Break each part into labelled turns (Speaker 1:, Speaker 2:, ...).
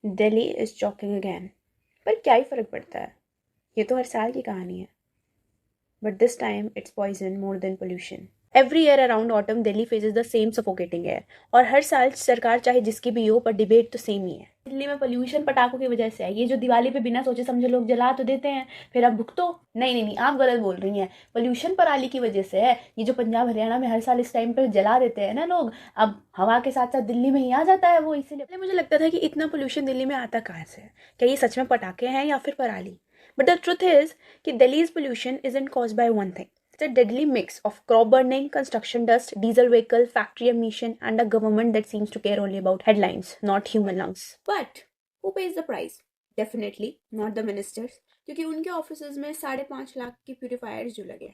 Speaker 1: Delhi is choking again. पर क्या ही फर्क पड़ता है, ये तो हर साल की कहानी है। But this time it's poison more than pollution. Every year around autumn Delhi faces the same suffocating air. और हर साल सरकार चाहे जिसकी भी हो, पर डिबेट तो सेम ही है। दिल्ली में पोल्यूशन पटाखों की वजह से है। ये जो दिवाली पे बिना सोचे समझे लोग जला तो देते हैं, फिर अब भुगतो। नहीं नहीं नहीं, आप गलत बोल रही हैं। पोल्यूशन पराली की वजह से है। ये जो पंजाब हरियाणा में हर साल इस टाइम पे जला देते हैं ना लोग, अब हवा के साथ साथ दिल्ली में ही आ जाता है वो। इसीलिए मुझे लगता था कि इतना पोल्यूशन दिल्ली में आता कहाँ से है। क्या ये सच में पटाखे हैं या फिर पराली? बट द ट्रुथ इज कि Delhi's pollution isn't caused by one thing. It's a deadly mix of crop burning, construction dust, diesel vehicle, factory emission, and a government that seems to care only about headlines, not human lungs. But who pays the price? Definitely not the ministers, क्योंकि उनके offices में 5.5 लाख की purifiers जो लगे।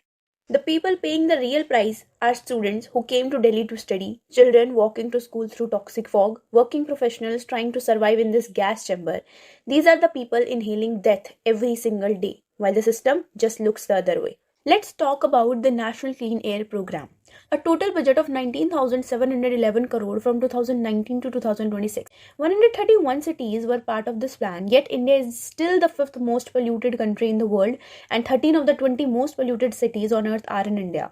Speaker 1: The people paying the real price are students who came to Delhi to study, children walking to school through toxic fog, working professionals trying to survive in this gas chamber. These are the people inhaling death every single day, while the system just looks the other way. Let's talk about the National Clean Air Program. A total budget of 19,711 crore from 2019 to 2026. 131 cities were part of this plan, yet India is still the 5th most polluted country in the world, and 13 of the 20 most polluted cities on earth are in India.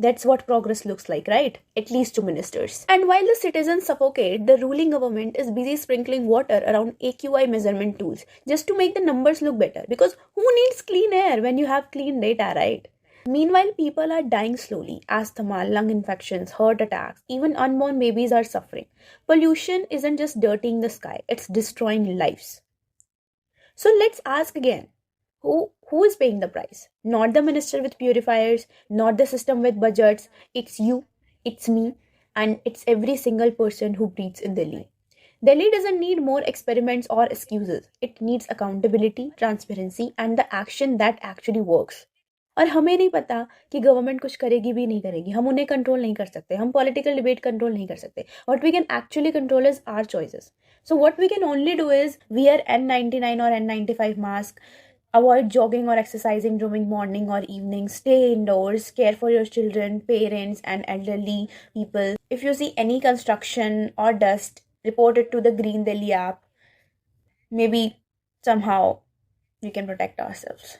Speaker 1: That's what progress looks like, right? At least to ministers. And while the citizens suffocate, the ruling government is busy sprinkling water around AQI measurement tools just to make the numbers look better. Because who needs clean air when you have clean data, right? Meanwhile, people are dying slowly. Asthma, lung infections, heart attacks, even unborn babies are suffering. Pollution isn't just dirtying the sky, it's destroying lives. So let's ask again, who is paying the price? Not the minister with purifiers, not the system with budgets. It's you, it's me, and it's every single person who breathes in Delhi. Delhi doesn't need more experiments or excuses. It needs accountability, transparency, and the action that actually works. और हमें नहीं पता कि government कुछ करेगी भी नहीं करेगी, हम उन्हें कंट्रोल नहीं कर सकते, हम पॉलिटिकल डिबेट कंट्रोल नहीं कर सकते. What we can actually control is our choices. So what we can only do is wear N95 or N95 mask, avoid jogging or exercising during morning or evening, stay indoors, care for your children, parents and elderly people. If you see any construction or dust, report it to the Green Delhi app. Maybe somehow we can protect ourselves.